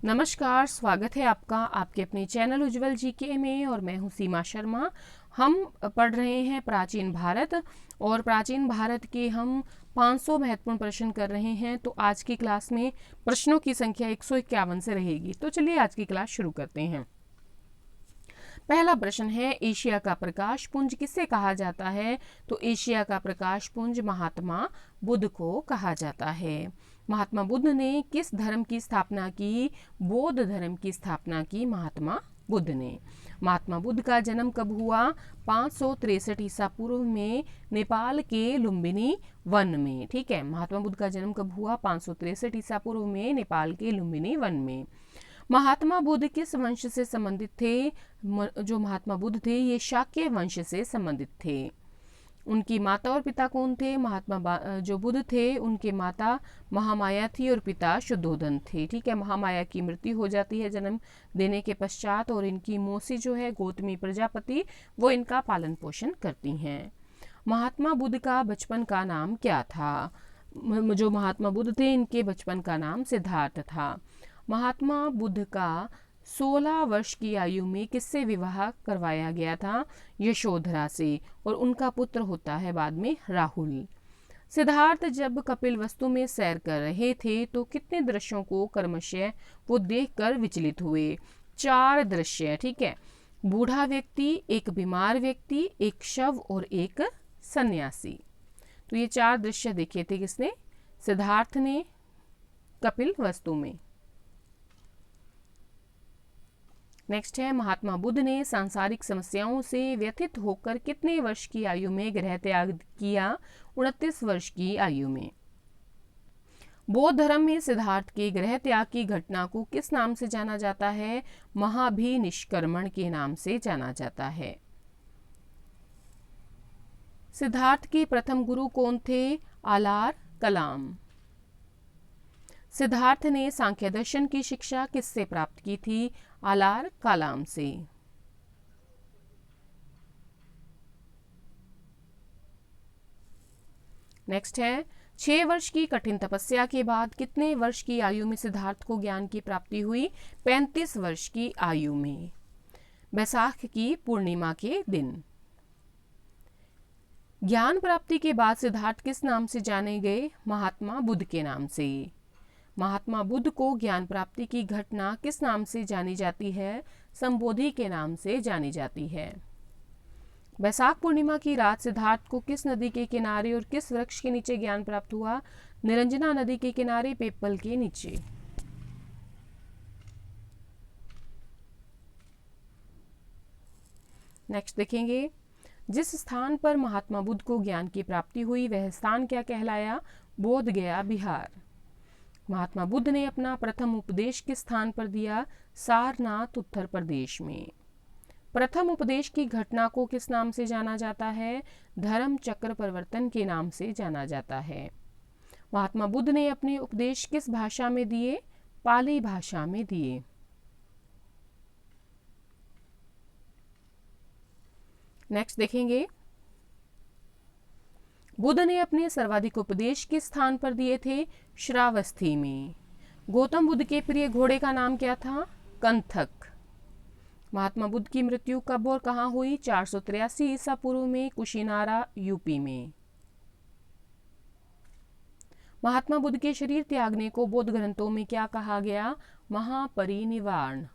नमस्कार, स्वागत है आपका आपके अपने चैनल उज्जवल जीके में और मैं हूं सीमा शर्मा। हम पढ़ रहे हैं प्राचीन भारत और प्राचीन भारत के हम 500 महत्वपूर्ण प्रश्न कर रहे हैं। तो आज की क्लास में प्रश्नों की संख्या 151 से रहेगी। तो चलिए आज की क्लास शुरू करते हैं। पहला प्रश्न है, एशिया का प्रकाश पुंज किसे कहा जाता है? तो एशिया का प्रकाश पुंज महात्मा बुद्ध को कहा जाता है। महात्मा बुद्ध ने किस धर्म की स्थापना की? बौद्ध धर्म की स्थापना की महात्मा बुद्ध ने। महात्मा बुद्ध का जन्म कब हुआ? 563 ईसा पूर्व में नेपाल के लुम्बिनी वन में। ठीक है, महात्मा बुद्ध का जन्म कब हुआ? 563 ईसा पूर्व में नेपाल के लुम्बिनी वन में। महात्मा बुद्ध किस वंश से संबंधित थे? जो महात्मा बुद्ध थे ये शाक्य वंश से संबंधित थे। उनकी माता और पिता कौन थे? जो बुद्ध थे उनके माता महामाया थी और पिता शुद्धोधन थे। ठीक है, महामाया की मृत्यु हो जाती है जन्म देने के पश्चात और इनकी मौसी जो है गौतमी प्रजापति वो इनका पालन पोषण करती हैं। महात्मा बुद्ध का बचपन का नाम क्या था? जो महात्मा बुद्ध थे इनके बचपन का नाम सिद्धार्थ था। महात्मा बुद्ध का 16 वर्ष की आयु में किससे विवाह करवाया गया था? यशोधरा से, और उनका पुत्र होता है बाद में राहुल। सिद्धार्थ जब कपिलवस्तु में सैर कर रहे थे तो कितने दृश्यों को क्रमशः वो देखकर विचलित हुए? 4 दृश्य। ठीक है, बूढ़ा व्यक्ति, एक बीमार व्यक्ति, एक शव और एक सन्यासी। तो ये 4 दृश्य देखे थे किसने? सिद्धार्थ ने कपिलवस्तु में। नेक्स्ट है, महात्मा बुद्ध ने सांसारिक समस्याओं से व्यथित होकर कितने वर्ष की आयु में गृह त्याग किया? 29 वर्ष की आयु में। बौद्ध धर्म में सिद्धार्थ के गृह त्याग की घटना को किस नाम से जाना जाता है? महाभिनिष्क्रमण के नाम से जाना जाता है। सिद्धार्थ के प्रथम गुरु कौन थे? आलार कलाम। सिद्धार्थ ने सांख्य दर्शन की शिक्षा किससे प्राप्त की थी? आलार कलाम से। नेक्स्ट है, 6 वर्ष की कठिन तपस्या के बाद कितने वर्ष की आयु में सिद्धार्थ को ज्ञान की प्राप्ति हुई? 35 वर्ष की आयु में, बैसाख की पूर्णिमा के दिन। ज्ञान प्राप्ति के बाद सिद्धार्थ किस नाम से जाने गए? महात्मा बुद्ध के नाम से। महात्मा बुद्ध को ज्ञान प्राप्ति की घटना किस नाम से जानी जाती है? संबोधि के नाम से जानी जाती है। बैसाख पूर्णिमा की रात सिद्धार्थ को किस नदी के किनारे और किस वृक्ष के नीचे ज्ञान प्राप्त हुआ? निरंजना नदी के किनारे, पीपल के नीचे। नेक्स्ट देखेंगे, जिस स्थान पर महात्मा बुद्ध को ज्ञान की प्राप्ति हुई वह स्थान क्या कहलाया? बोध गया, बिहार। महात्मा बुद्ध ने अपना प्रथम उपदेश किस स्थान पर दिया? सारनाथ, उत्तर प्रदेश में। प्रथम उपदेश की घटना को किस नाम से जाना जाता है? धर्म चक्र परिवर्तन के नाम से जाना जाता है। महात्मा बुद्ध ने अपने उपदेश किस भाषा में दिए? पाली भाषा में दिए। नेक्स्ट देखेंगे, बुद्ध ने अपने सर्वाधिक उपदेश किस स्थान पर दिए थे? श्रावस्ती में। गौतम बुद्ध के प्रिय घोड़े का नाम क्या था? कंथक। महात्मा बुद्ध की मृत्यु कब और कहाँ हुई? 483 ईसा पूर्व में, कुशीनारा, यूपी में। महात्मा बुद्ध के शरीर त्यागने को बौद्ध ग्रंथों में क्या कहा गया? महापरिनिर्वाण।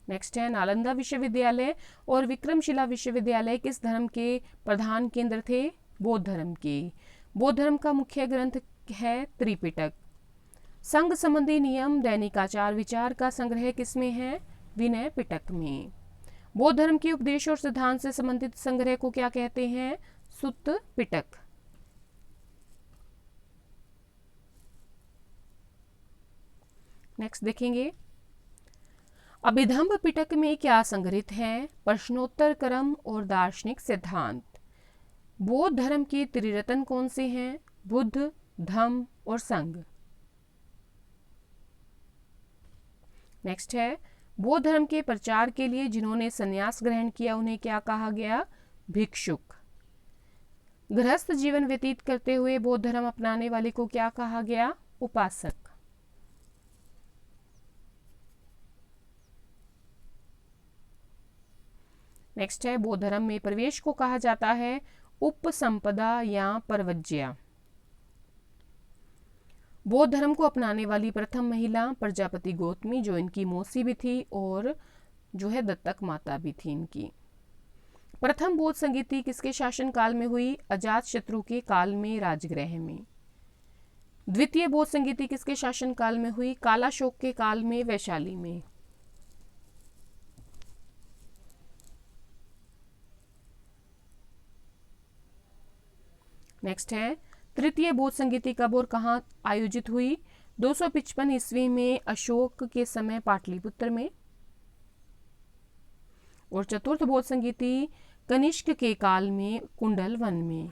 नेक्स्ट है, नालंदा विश्वविद्यालय और विक्रमशिला विश्वविद्यालय किस धर्म के प्रधान केंद्र थे? बौद्ध धर्म के। बौद्ध धर्म का मुख्य ग्रंथ है त्रिपिटक। संघ संबंधी नियम, दैनिक आचार विचार का संग्रह किसमें है? विनय पिटक में। बौद्ध धर्म के उपदेश और सिद्धांत से संबंधित संग्रह को क्या कहते हैं? सुत्त पिटक। नेक्स्ट देखेंगे, अभिधम्ब पिटक में क्या संग्रहित है? प्रश्नोत्तर क्रम और दार्शनिक सिद्धांत। बौद्ध धर्म के त्रिरत्न कौन से हैं? बुद्ध, धम्म और संघ। नेक्स्ट है, बौद्ध धर्म के प्रचार के लिए जिन्होंने संन्यास ग्रहण किया उन्हें क्या कहा गया? भिक्षुक। गृहस्थ जीवन व्यतीत करते हुए बौद्ध धर्म अपनाने वाले को क्या कहा गया? उपासक। नेक्स्ट है, बौद्ध धर्म में प्रवेश को कहा जाता है उपसंपदा या परवज्या। बौद्ध धर्म को अपनाने वाली प्रथम महिला प्रजापति गौतमी, जो इनकी मौसी भी थी और जो है दत्तक माता भी थी इनकी। प्रथम बौद्ध संगीति किसके शासन काल में हुई? अजात शत्रु के काल में, राजगृह में। द्वितीय बौद्ध संगीति किसके शासन काल में हुई? कालाशोक के काल में, वैशाली में। नेक्स्ट है, तृतीय बौद्ध संगीति कब और कहाँ आयोजित हुई? 255 ईस्वी में अशोक के समय पाटलिपुत्र में। और चतुर्थ बौद्ध संगीति कनिष्क के काल में, कुंडल वन में।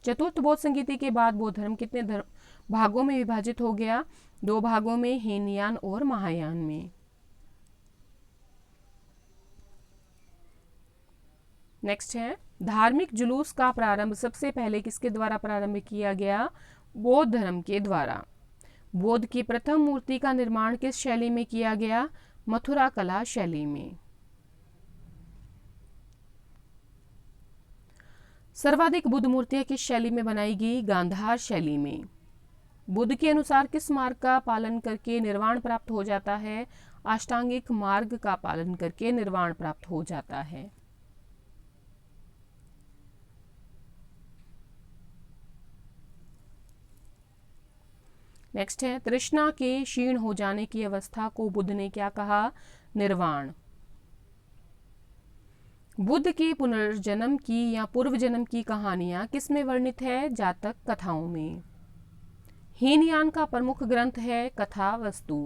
चतुर्थ बौद्ध संगीति के बाद बौद्ध धर्म कितने भागों में विभाजित हो गया? 2 भागों में, हीनयान और महायान में। नेक्स्ट है, धार्मिक जुलूस का प्रारंभ सबसे पहले किसके द्वारा प्रारंभ किया गया? बौद्ध धर्म के द्वारा। बौद्ध की प्रथम मूर्ति का निर्माण किस शैली में किया गया? मथुरा कला शैली में। सर्वाधिक बुद्ध मूर्तियां किस शैली में बनाई गई? गांधार शैली में। बुद्ध के अनुसार किस मार्ग का पालन करके निर्वाण प्राप्त हो जाता है? अष्टांगिक मार्ग का पालन करके निर्वाण प्राप्त हो जाता है। नेक्स्ट है, तृष्णा के क्षीण हो जाने की अवस्था को बुद्ध ने क्या कहा? निर्वाण। बुद्ध के पुनर्जन्म की या पूर्व जन्म की कहानियां किस में वर्णित है? जातक कथाओं में। हीनयान का प्रमुख ग्रंथ है कथा वस्तु।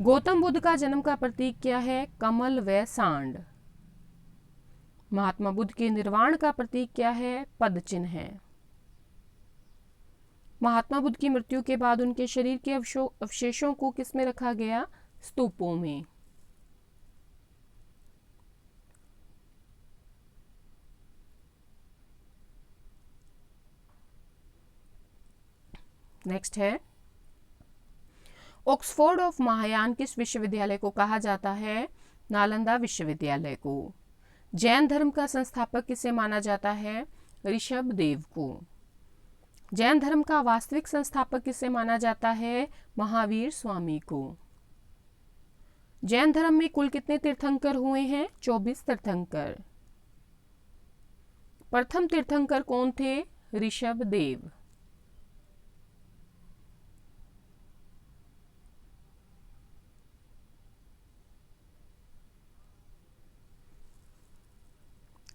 गौतम बुद्ध का जन्म का प्रतीक क्या है? कमल व सांड। महात्मा बुद्ध के निर्वाण का प्रतीक क्या है? पद चिन्ह है। महात्मा बुद्ध की मृत्यु के बाद उनके शरीर के अवशेषों को किस में रखा गया? स्तूपों में। नेक्स्ट है, ऑक्सफोर्ड ऑफ महायान किस विश्वविद्यालय को कहा जाता है? नालंदा विश्वविद्यालय को। जैन धर्म का संस्थापक किसे माना जाता है? ऋषभ देव को। जैन धर्म का वास्तविक संस्थापक किसे माना जाता है? महावीर स्वामी को। जैन धर्म में कुल कितने तीर्थंकर हुए हैं? 24 तीर्थंकर। प्रथम तीर्थंकर कौन थे? ऋषभ देव।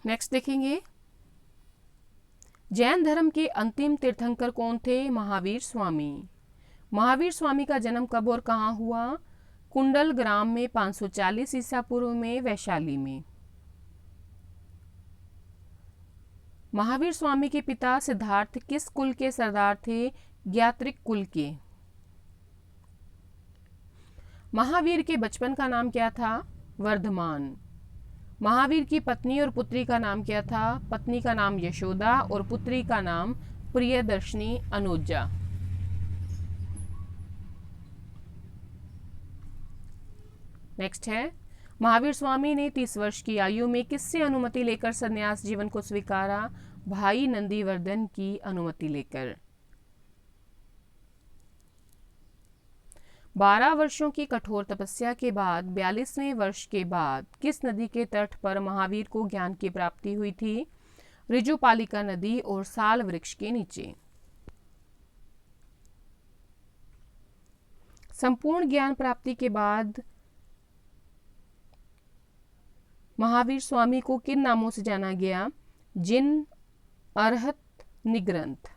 नेक्स्ट देखेंगे, जैन धर्म के अंतिम तीर्थंकर कौन थे? महावीर स्वामी। महावीर स्वामी का जन्म कब और कहाँ हुआ? कुंडल ग्राम में 540 ईसा पूर्व में, वैशाली में। महावीर स्वामी के पिता सिद्धार्थ किस कुल के सरदार थे? ज्ञात्रिक कुल के। महावीर के बचपन का नाम क्या था? वर्धमान। महावीर की पत्नी और पुत्री का नाम क्या था? पत्नी का नाम यशोदा और पुत्री का नाम प्रियदर्शनी अनुजा। नेक्स्ट है, महावीर स्वामी ने 30 वर्ष की आयु में किससे अनुमति लेकर संन्यास जीवन को स्वीकारा? भाई नंदीवर्धन की अनुमति लेकर। 12 वर्षों की कठोर तपस्या के बाद 42वें वर्ष के बाद किस नदी के तट पर महावीर को ज्ञान की प्राप्ति हुई थी? ऋजुपालिका नदी और साल वृक्ष के नीचे। संपूर्ण ज्ञान प्राप्ति के बाद महावीर स्वामी को किन नामों से जाना गया? जिन, अरहत, निग्रंथ।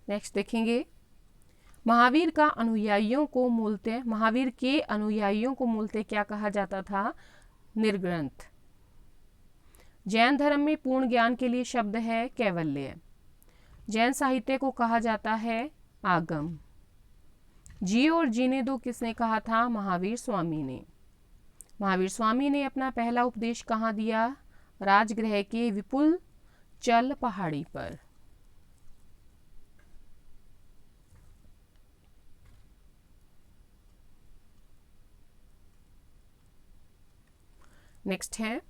नेक्स्ट देखेंगे, महावीर के अनुयायियों को मूलतः क्या कहा जाता था? निर्ग्रंथ। जैन धर्म में पूर्ण ज्ञान के लिए शब्द है कैवल्य। जैन साहित्य को कहा जाता है आगम। जियो और जीने दो किसने कहा था? महावीर स्वामी ने। महावीर स्वामी ने अपना पहला उपदेश कहाँ दिया? राजगृह के विपुल चल पहाड़ी पर। नेक्स्ट है,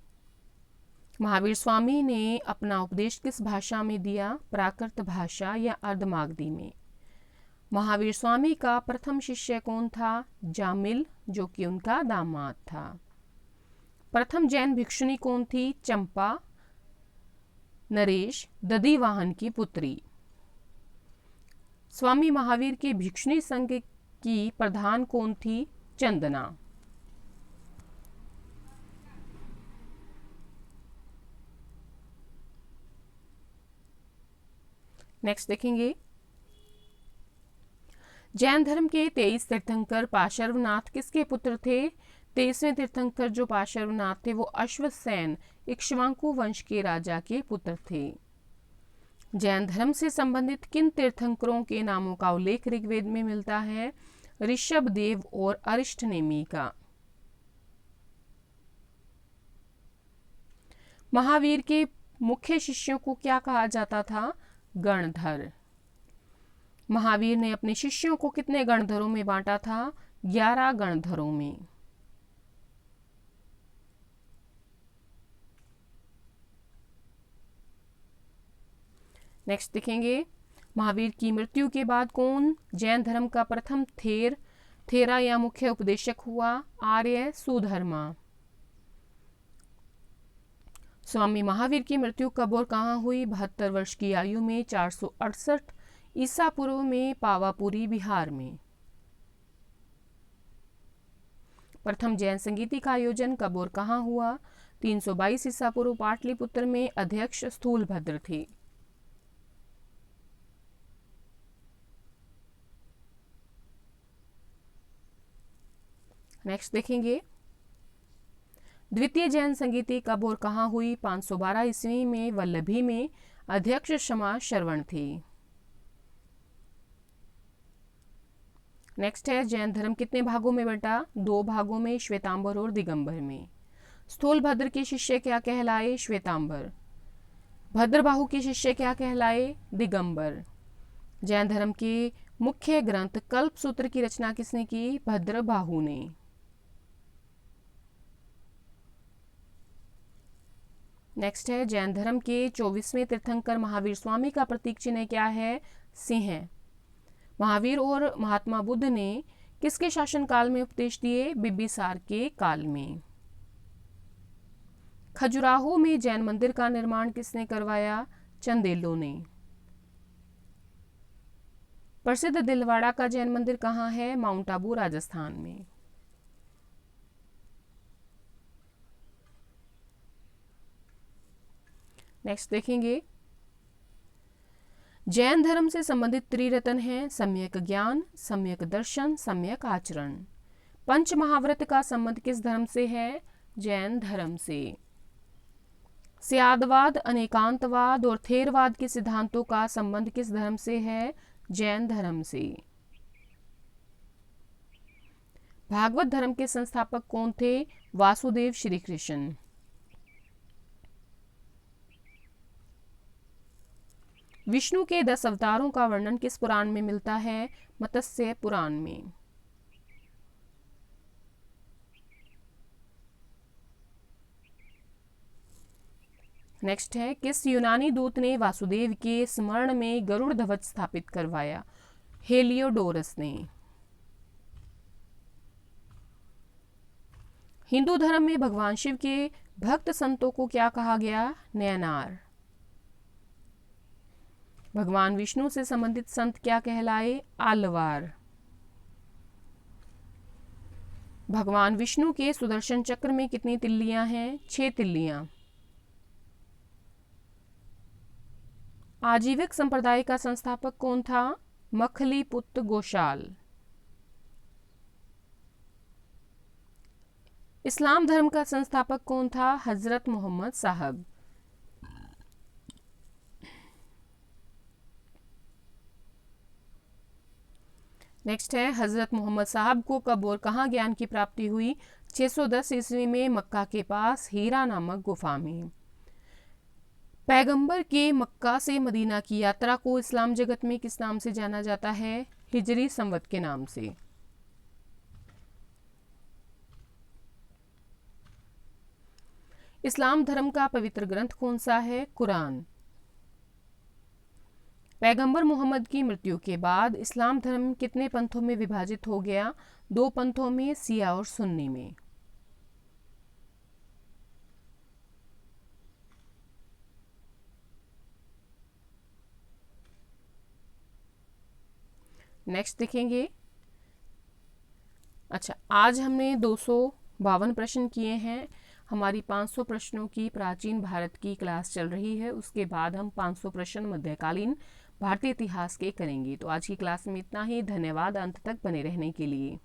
महावीर स्वामी ने अपना उपदेश किस भाषा में दिया? प्राकृत भाषा या अर्धमागधी में। महावीर स्वामी का प्रथम शिष्य कौन था? जामिल, जो कि उनका दामाद था। प्रथम जैन भिक्षुणी कौन थी? चंपा, नरेश दधिवाहन की पुत्री। स्वामी महावीर के भिक्षुणी संघ की प्रधान कौन थी? चंदना। नेक्स्ट देखेंगे, जैन धर्म के 23 तीर्थंकर पार्श्वनाथ किसके पुत्र थे? 23वें तीर्थंकर जो पार्श्वनाथ थे वो अश्वसेन इक्ष्वाकु वंश के राजा के पुत्र थे। जैन धर्म से संबंधित किन तीर्थंकरों के नामों का उल्लेख ऋग्वेद में मिलता है? ऋषभदेव और अरिष्टनेमी का। महावीर के मुख्य शिष्यों को क्या कहा जाता था? गणधर। महावीर ने अपने शिष्यों को कितने गणधरों में बांटा था? 11 गणधरों में। नेक्स्ट देखेंगे, महावीर की मृत्यु के बाद कौन जैन धर्म का प्रथम थेरा या मुख्य उपदेशक हुआ? आर्य सुधर्मा। स्वामी महावीर की मृत्यु कब और कहाँ हुई? 72 वर्ष की आयु में 468 ईसा पूर्व में पावापुरी, बिहार में। प्रथम जैन संगीति का आयोजन कब और कहाँ हुआ? 322 ईसा पूर्व, पाटलिपुत्र में। अध्यक्ष स्थूलभद्र थे। नेक्स्ट देखेंगे, द्वितीय जैन संगीति कब और कहाँ हुई? 512 ईस्वी में, वल्लभी में। अध्यक्ष क्षमा श्रवण थे। नेक्स्ट है, जैन धर्म कितने भागों में बटा? 2 भागों में, श्वेतांबर और दिगंबर में। स्थूलभद्र के शिष्य क्या कहलाए? श्वेतांबर। भद्रबाहु के शिष्य क्या कहलाए? दिगंबर। जैन धर्म के मुख्य ग्रंथ कल्पसूत्र की रचना किसने की? भद्रबाहु ने। नेक्स्ट है, जैन धर्म के 24वें तीर्थंकर महावीर स्वामी का प्रतीक चिन्ह क्या है? सिंह। महावीर और महात्मा बुद्ध ने किसके शासनकाल में उपदेश दिए? बिंबिसार के काल में। खजुराहो में जैन मंदिर का निर्माण किसने करवाया? चंदेलों ने। प्रसिद्ध दिलवाड़ा का जैन मंदिर कहाँ है? माउंट आबू, राजस्थान में। नेक्स्ट देखेंगे, जैन धर्म से संबंधित त्रिरत्न हैं सम्यक ज्ञान, सम्यक दर्शन, सम्यक आचरण। पंच महाव्रत का संबंध किस धर्म से है? जैन धर्म से। स्यादवाद, अनेकांतवाद और थेरवाद के सिद्धांतों का संबंध किस धर्म से है? जैन धर्म से। भागवत धर्म के संस्थापक कौन थे? वासुदेव श्री कृष्ण। विष्णु के 10 अवतारों का वर्णन किस पुराण में मिलता है? मत्स्य पुराण में। नेक्स्ट है, किस यूनानी दूत ने वासुदेव के स्मरण में गरुड़ ध्वज स्थापित करवाया? हेलियोडोरस ने। हिंदू धर्म में भगवान शिव के भक्त संतों को क्या कहा गया? नयनार। भगवान विष्णु से संबंधित संत क्या कहलाए? आलवार। भगवान विष्णु के सुदर्शन चक्र में कितनी तिल्लियां हैं? 6 तिल्लियां। आजीविक संप्रदाय का संस्थापक कौन था? मखली पुत्र गोशाल। इस्लाम धर्म का संस्थापक कौन था? हजरत मोहम्मद साहब। नेक्स्ट है, हज़रत मोहम्मद साहब को कब और कहाँ ज्ञान की प्राप्ति हुई? 610 ईस्वी में मक्का के पास हीरा नामक गुफा में। पैगंबर के मक्का से मदीना की यात्रा को इस्लाम जगत में किस नाम से जाना जाता है? हिजरी संवत के नाम से। इस्लाम धर्म का पवित्र ग्रंथ कौन सा है? कुरान। पैगंबर मोहम्मद की मृत्यु के बाद इस्लाम धर्म कितने पंथों में विभाजित हो गया? 2 पंथों में, शिया और सुन्नी में। नेक्स्ट देखेंगे। अच्छा, आज हमने 252 प्रश्न किए हैं। हमारी 500 प्रश्नों की प्राचीन भारत की क्लास चल रही है, उसके बाद हम 500 प्रश्न मध्यकालीन भारतीय इतिहास के करेंगे। तो आज की क्लास में इतना ही। धन्यवाद अंत तक बने रहने के लिए।